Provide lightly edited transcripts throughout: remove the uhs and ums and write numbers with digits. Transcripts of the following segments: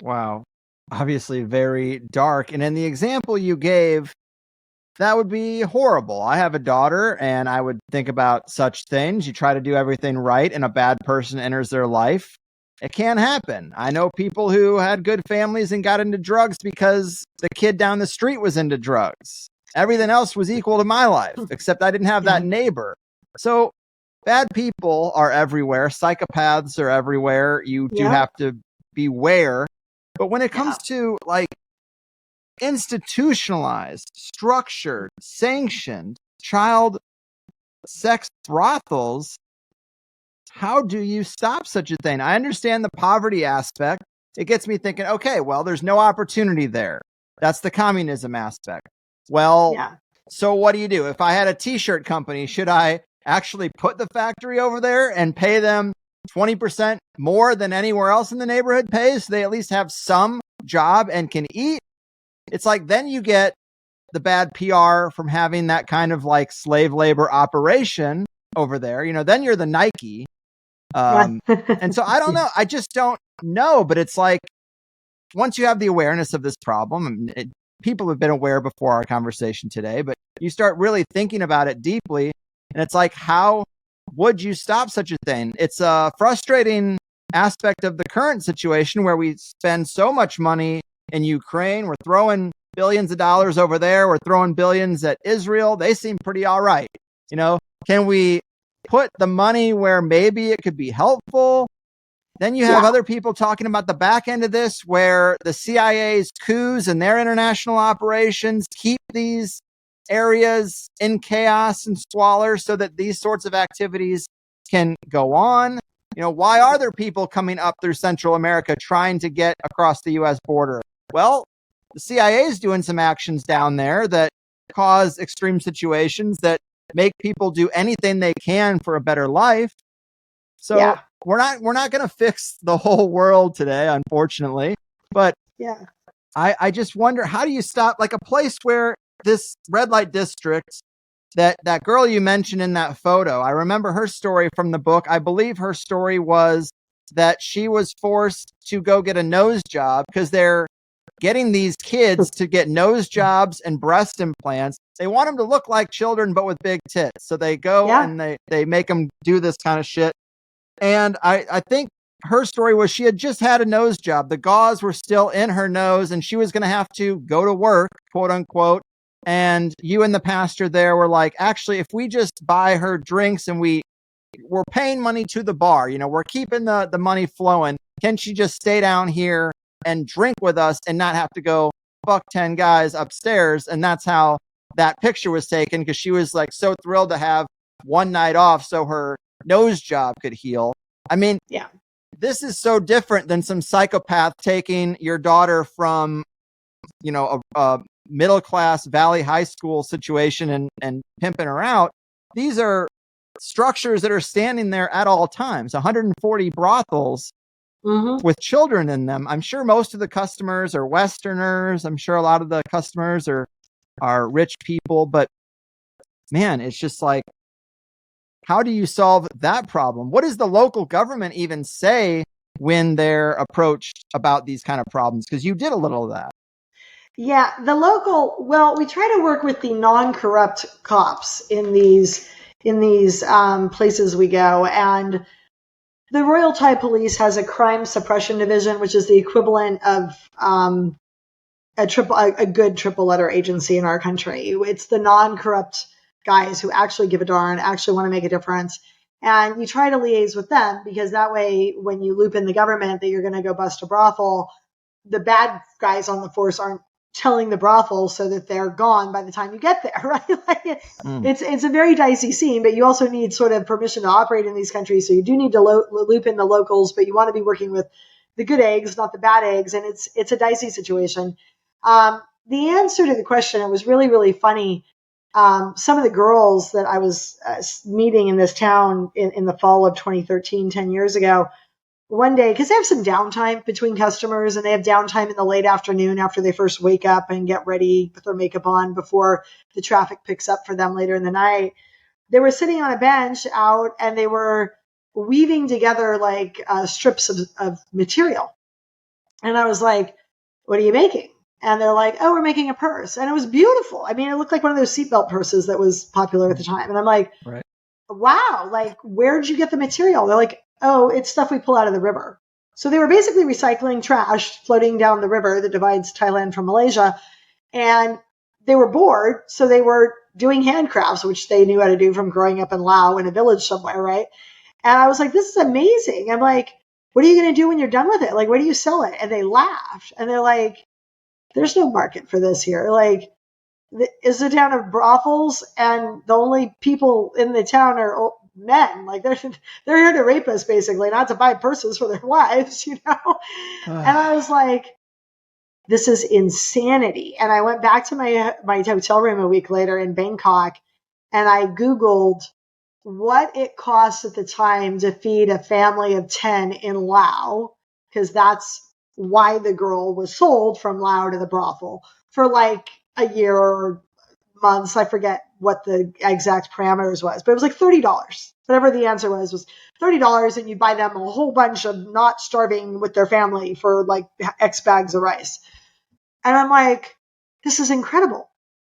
Wow. Obviously very dark. And in the example you gave, that would be horrible. I have a daughter and I would think about such things. You try to do everything right and a bad person enters their life. It can happen. I know people who had good families and got into drugs because the kid down the street was into drugs. Everything else was equal to my life, except I didn't have Yeah. that neighbor. So bad people are everywhere. Psychopaths are everywhere. You do Yeah. have to beware. But when it Yeah. comes to like institutionalized, structured, sanctioned child sex brothels, how do you stop such a thing? I understand the poverty aspect. It gets me thinking, okay, well, there's no opportunity there. That's the communism aspect. Well, Yeah. so what do? If I had a t-shirt company, should I actually put the factory over there and pay them 20% more than anywhere else in the neighborhood pays so they at least have some job and can eat? It's like then you get the bad PR from having that kind of like slave labor operation over there. Then you're the Nike. Yeah. And so I don't know. I just don't know. But it's like once you have the awareness of this problem, people have been aware before our conversation today, but you start really thinking about it deeply. And it's like, how would you stop such a thing? It's a frustrating aspect of the current situation where we spend so much money in Ukraine. We're throwing billions of dollars over there. We're throwing billions at Israel. They seem pretty all right. Can we put the money where maybe it could be helpful? Then you have other people talking about the back end of this where the CIA's coups and their international operations keep these areas in chaos and squalor so that these sorts of activities can go on. Why are there people coming up through Central America trying to get across the US border? Well, the CIA is doing some actions down there that cause extreme situations that make people do anything they can for a better life. So we're not going to fix the whole world today, unfortunately. But I just wonder, how do you stop like a place where this red light district, that girl you mentioned in that photo, I remember her story from the book. I believe her story was that she was forced to go get a nose job because they're getting these kids to get nose jobs and breast implants. They want them to look like children, but with big tits. So they go and they make them do this kind of shit. And I think her story was she had just had a nose job. The gauze were still in her nose and she was going to have to go to work, quote unquote. And you and the pastor there were like, actually, if we just buy her drinks and we're paying money to the bar, we're keeping the money flowing. Can she just stay down here and drink with us and not have to go fuck 10 guys upstairs? And that's how that picture was taken, because she was like so thrilled to have one night off so her nose job could heal. I mean, this is so different than some psychopath taking your daughter from, a middle class Valley High School situation and pimping her out. These are structures that are standing there at all times. 140 brothels with children in them. I'm sure most of the customers are Westerners. I'm sure a lot of the customers are rich people. But man, it's just like, how do you solve that problem? What does the local government even say when they're approached about these kind of problems? Because you did a little of that. Yeah, we try to work with the non-corrupt cops in these places we go, and the Royal Thai Police has a crime suppression division, which is the equivalent of a good triple letter agency in our country. It's the non-corrupt guys who actually give a darn, actually want to make a difference. And you try to liaise with them because that way, when you loop in the government that you're going to go bust a brothel, the bad guys on the force aren't telling the brothel so that they're gone by the time you get there, right? It's a very dicey scene, but you also need sort of permission to operate in these countries. So you do need to loop in the locals, but you want to be working with the good eggs, not the bad eggs. And it's a dicey situation. The answer to the question, it was really, really funny. Some of the girls that I was meeting in this town in the fall of 2013, 10 years ago, one day, because they have some downtime between customers and they have downtime in the late afternoon after they first wake up and get ready, put their makeup on before the traffic picks up for them later in the night. They were sitting on a bench out and they were weaving together like strips of material. And I was like, what are you making? And they're like, oh, we're making a purse. And it was beautiful. I mean, it looked like one of those seatbelt purses that was popular at the time. And I'm like, Right. wow, like, where'd you get the material? They're like, oh, it's stuff we pull out of the river. So they were basically recycling trash floating down the river that divides Thailand from Malaysia. And they were bored. So they were doing handcrafts, which they knew how to do from growing up in Laos in a village somewhere, right? And I was like, this is amazing. I'm like, what are you going to do when you're done with it? Like, where do you sell it? And they laughed. And they're like, there's no market for this here. Like, is a town of brothels, and the only people in the town are men. Like, they're here to rape us, basically, not to buy purses for their wives, you know? And I was like, this is insanity. And I went back to my hotel room a week later in Bangkok, and I Googled what it costs at the time to feed a family of 10 in Laos, because that's why the girl was sold from Laos to the brothel for like a year or months. I forget what the exact parameters was, but it was like $30. Whatever the answer was $30, and you buy them a whole bunch of not starving with their family for like X bags of rice. And I'm like, this is incredible.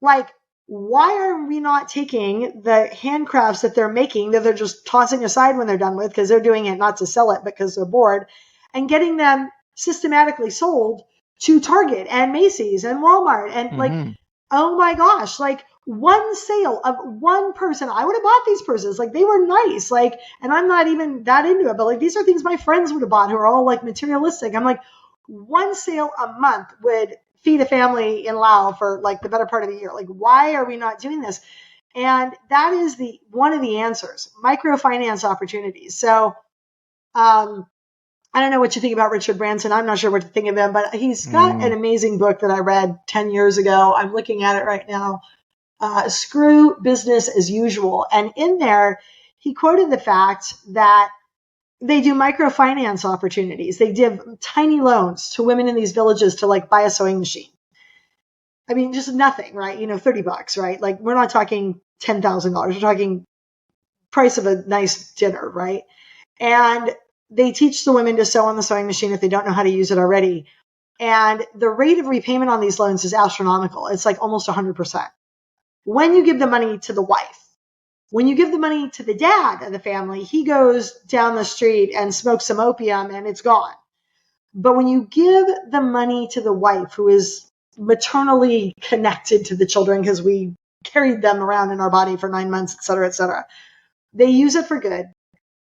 Like, why are we not taking the handcrafts that they're making, that they're just tossing aside when they're done with, because they're doing it not to sell it, but because they're bored, and getting them systematically sold to Target and Macy's and Walmart? And like, oh my gosh, like one sale of one person, I would have bought these purses. Like, they were nice. Like, and I'm not even that into it, but like, these are things my friends would have bought who are all like materialistic. I'm like, one sale a month would feed a family in Laos for like the better part of the year. Like, why are we not doing this? And that is one of the answers: microfinance opportunities. So, I don't know what you think about Richard Branson. I'm not sure what to think of him, but he's got an amazing book that I read 10 years ago. I'm looking at it right now. Screw Business as Usual. And in there, he quoted the fact that they do microfinance opportunities. They give tiny loans to women in these villages to like buy a sewing machine. I mean, just nothing, right? You know, $30, right? Like, we're not talking $10,000. We're talking price of a nice dinner, right? And they teach the women to sew on the sewing machine if they don't know how to use it already. And the rate of repayment on these loans is astronomical. It's like almost 100%. When you give the money to the wife, when you give the money to the dad of the family, he goes down the street and smokes some opium and it's gone. But when you give the money to the wife, who is maternally connected to the children because we carried them around in our body for 9 months, et cetera, they use it for good.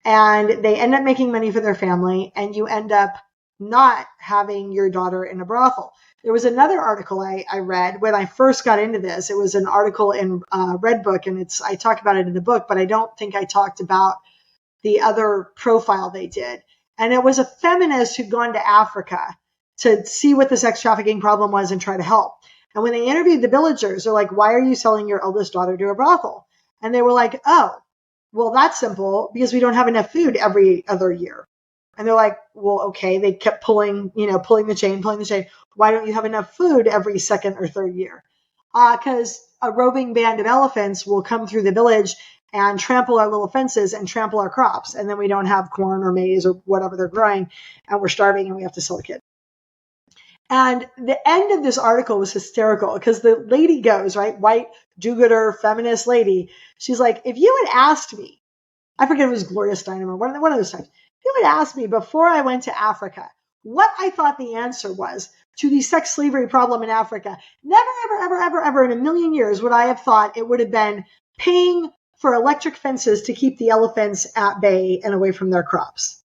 And they end up making money for their family, and you end up not having your daughter in a brothel. There was another article I read when I first got into this. It was an article in Redbook, and I talk about it in the book, but I don't think I talked about the other profile they did. And it was a feminist who'd gone to Africa to see what the sex trafficking problem was and try to help. And when they interviewed the villagers, they're like, why are you selling your eldest daughter to a brothel? And they were like, oh, well, that's simple, because we don't have enough food every other year. And they're like, well, okay. They kept pulling the chain. Why don't you have enough food every second or third year? Because a roving band of elephants will come through the village and trample our little fences and trample our crops. And then we don't have corn or maize or whatever they're growing, and we're starving and we have to sell a kid. And the end of this article was hysterical, because the lady goes, right, white, do-gooder, feminist lady. She's like, if you had asked me, I forget if it was Gloria Steinem or one of those times, if you had asked me before I went to Africa what I thought the answer was to the sex slavery problem in Africa, never, ever, ever, ever, ever in a million years would I have thought it would have been paying for electric fences to keep the elephants at bay and away from their crops.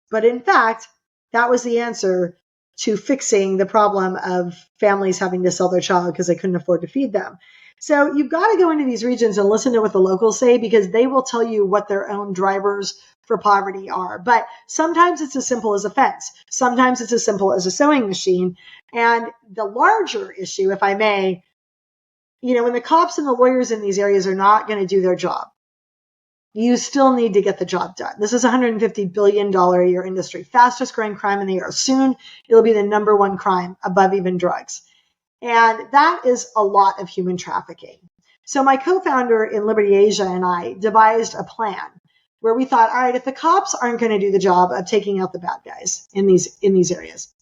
But in fact, that was the answer to fixing the problem of families having to sell their child because they couldn't afford to feed them. So you've got to go into these regions and listen to what the locals say, because they will tell you what their own drivers for poverty are. But sometimes it's as simple as a fence. Sometimes it's as simple as a sewing machine. And the larger issue, if I may, when the cops and the lawyers in these areas are not going to do their job, you still need to get the job done. This is a $150 billion a year industry, fastest growing crime in the year. Soon it'll be the number one crime above even drugs. And that is a lot of human trafficking. So my co-founder in Liberty Asia and I devised a plan where we thought, all right, if the cops aren't going to do the job of taking out the bad guys in these areas,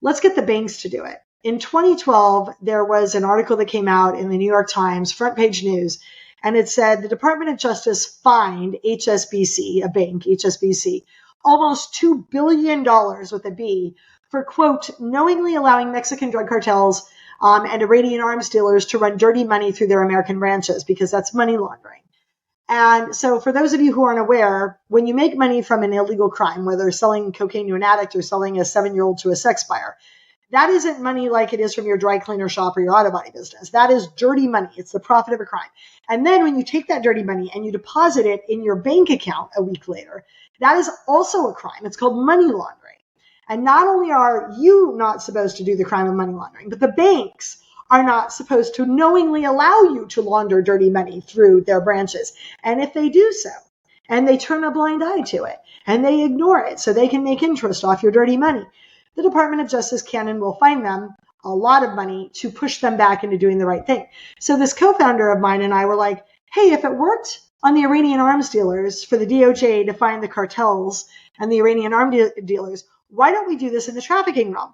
let's get the banks to do it. In 2012, there was an article that came out in the New York Times, front page news, and it said the Department of Justice fined HSBC, a bank, HSBC, almost $2 billion with a B for, quote, knowingly allowing Mexican drug cartels and Iranian arms dealers to run dirty money through their American branches, because that's money laundering. And so for those of you who aren't aware, when you make money from an illegal crime, whether selling cocaine to an addict or selling a 7-year-old to a sex buyer, that isn't money like it is from your dry cleaner shop or your auto body business. That is dirty money. It's the profit of a crime. And then when you take that dirty money and you deposit it in your bank account a week later, that is also a crime. It's called money laundering. And not only are you not supposed to do the crime of money laundering, but the banks are not supposed to knowingly allow you to launder dirty money through their branches. And if they do so, and they turn a blind eye to it, and they ignore it so they can make interest off your dirty money, the Department of Justice can and will fine them a lot of money to push them back into doing the right thing. So this co-founder of mine and I were like, hey, if it worked on the Iranian arms dealers for the DOJ to find the cartels and the Iranian arms dealers, why don't we do this in the trafficking realm?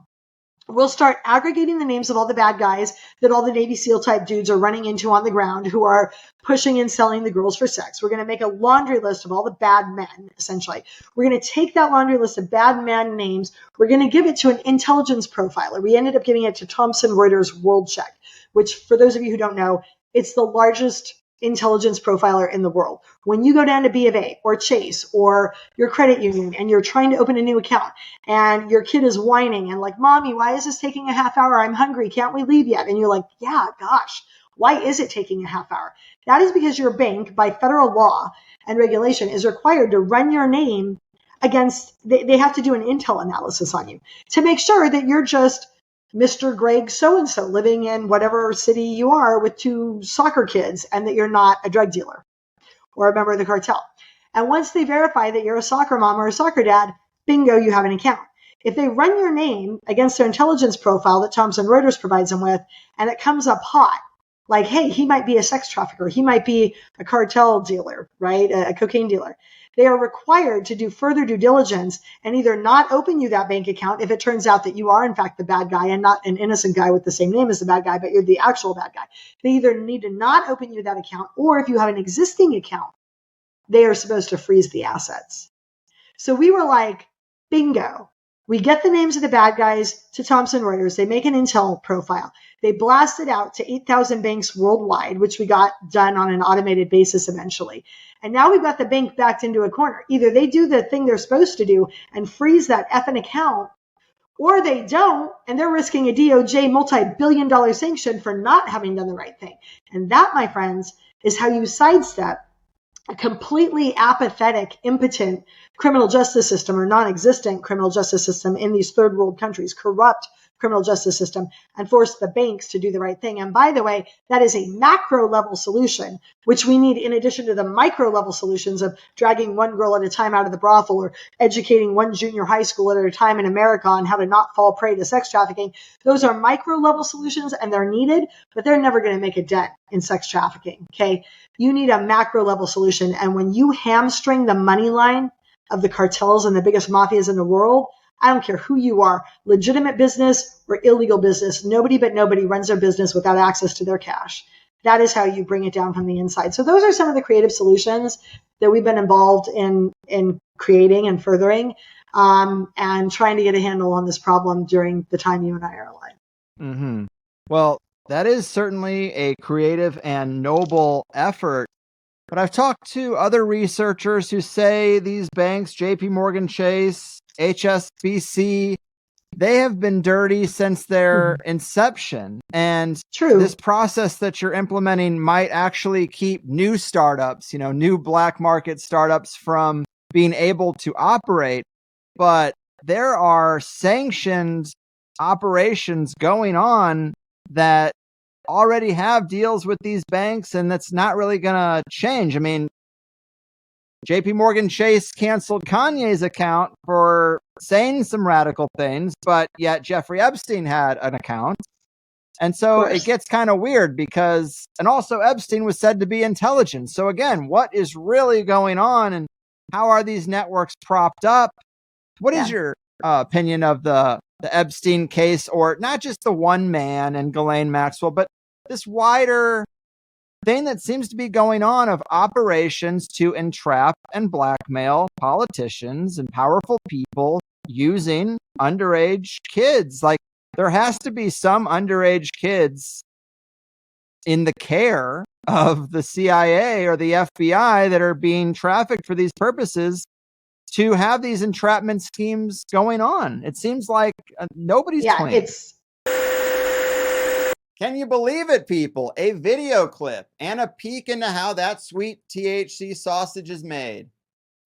We'll start aggregating the names of all the bad guys that all the Navy SEAL type dudes are running into on the ground who are pushing and selling the girls for sex. We're going to make a laundry list of all the bad men, essentially. We're going to take that laundry list of bad men names. We're going to give it to an intelligence profiler. We ended up giving it to Thomson Reuters World Check, which, for those of you who don't know, it's the largest intelligence profiler in the world. When you go down to B of A or Chase or your credit union and you're trying to open a new account and your kid is whining and like, mommy, why is this taking a half hour? I'm hungry. Can't we leave yet? And you're like, yeah, gosh, why is it taking a half hour? That is because your bank, by federal law and regulation, is required to run your name against, they have to do an intel analysis on you to make sure that you're just Mr. Greg so-and-so living in whatever city you are with 2 soccer kids and that you're not a drug dealer or a member of the cartel. And once they verify that you're a soccer mom or a soccer dad, bingo, you have an account. If they run your name against their intelligence profile that Thomson Reuters provides them with, and it comes up hot, like, hey, he might be a sex trafficker, he might be a cartel dealer, right? A cocaine dealer. They are required to do further due diligence and either not open you that bank account if it turns out that you are in fact the bad guy and not an innocent guy with the same name as the bad guy, but you're the actual bad guy. They either need to not open you that account, or if you have an existing account, they are supposed to freeze the assets. So we were like, bingo. We get the names of the bad guys to Thomson Reuters. They make an intel profile. They blast it out to 8,000 banks worldwide, which we got done on an automated basis eventually. And now we've got the bank backed into a corner. Either they do the thing they're supposed to do and freeze that effing account, or they don't, and they're risking a DOJ multi-billion-dollar sanction for not having done the right thing. And that, my friends, is how you sidestep a completely apathetic, impotent criminal justice system or non-existent criminal justice system in these third world countries, corrupt criminal justice system, and force the banks to do the right thing. And by the way, that is a macro level solution, which we need in addition to the micro level solutions of dragging one girl at a time out of the brothel or educating one junior high school at a time in America on how to not fall prey to sex trafficking. Those are micro level solutions and they're needed, but they're never going to make a dent in sex trafficking. Okay. You need a macro level solution. And when you hamstring the money line of the cartels and the biggest mafias in the world, I don't care who you are, legitimate business or illegal business, nobody but nobody runs their business without access to their cash. That is how you bring it down from the inside. So those are some of the creative solutions that we've been involved in creating and furthering, and trying to get a handle on this problem during the time you and I are alive. Mm-hmm. Well, that is certainly a creative and noble effort. But I've talked to other researchers who say these banks, JP Morgan Chase, HSBC, they have been dirty since their inception. And this process that you're implementing might actually keep new startups, new black market startups from being able to operate. But there are sanctioned operations going on that already have deals with these banks, and that's not really going to change. I mean, JP Morgan Chase canceled Kanye's account for saying some radical things, but yet Jeffrey Epstein had an account. And so it gets kind of weird because, and also Epstein was said to be intelligent. So again, what is really going on and how are these networks propped up? What is your opinion of the the Epstein case, or not just the one man and Ghislaine Maxwell, but this wider thing that seems to be going on of operations to entrap and blackmail politicians and powerful people using underage kids. Like, there has to be some underage kids in the care of the CIA or the FBI that are being trafficked for these purposes to have these entrapment schemes going on. It seems like nobody's clean. Can you believe it, people? A video clip and a peek into how that sweet THC sausage is made.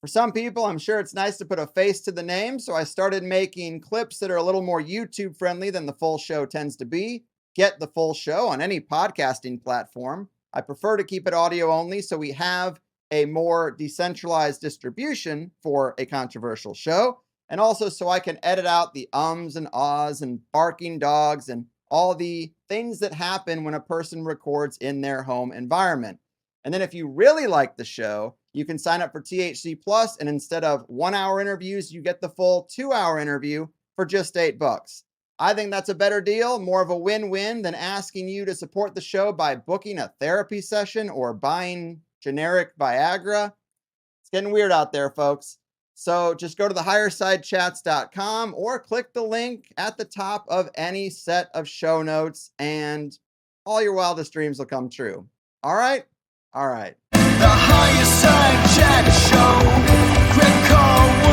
For some people, I'm sure it's nice to put a face to the name, so I started making clips that are a little more YouTube friendly than the full show tends to be. Get the full show on any podcasting platform. I prefer to keep it audio only, so we have a more decentralized distribution for a controversial show, and also so I can edit out the ums and ahs and barking dogs and all the things that happen when a person records in their home environment. And then if you really like the show, you can sign up for THC Plus, and instead of 1 hour interviews, you get the full 2-hour interview for just $8. I think that's a better deal, more of a win-win than asking you to support the show by booking a therapy session or buying generic Viagra. It's getting weird out there, folks. So just go to the highersidechats.com or click the link at the top of any set of show notes, and all your wildest dreams will come true. All right? All right. The Higherside Chat Show. Greg Cole.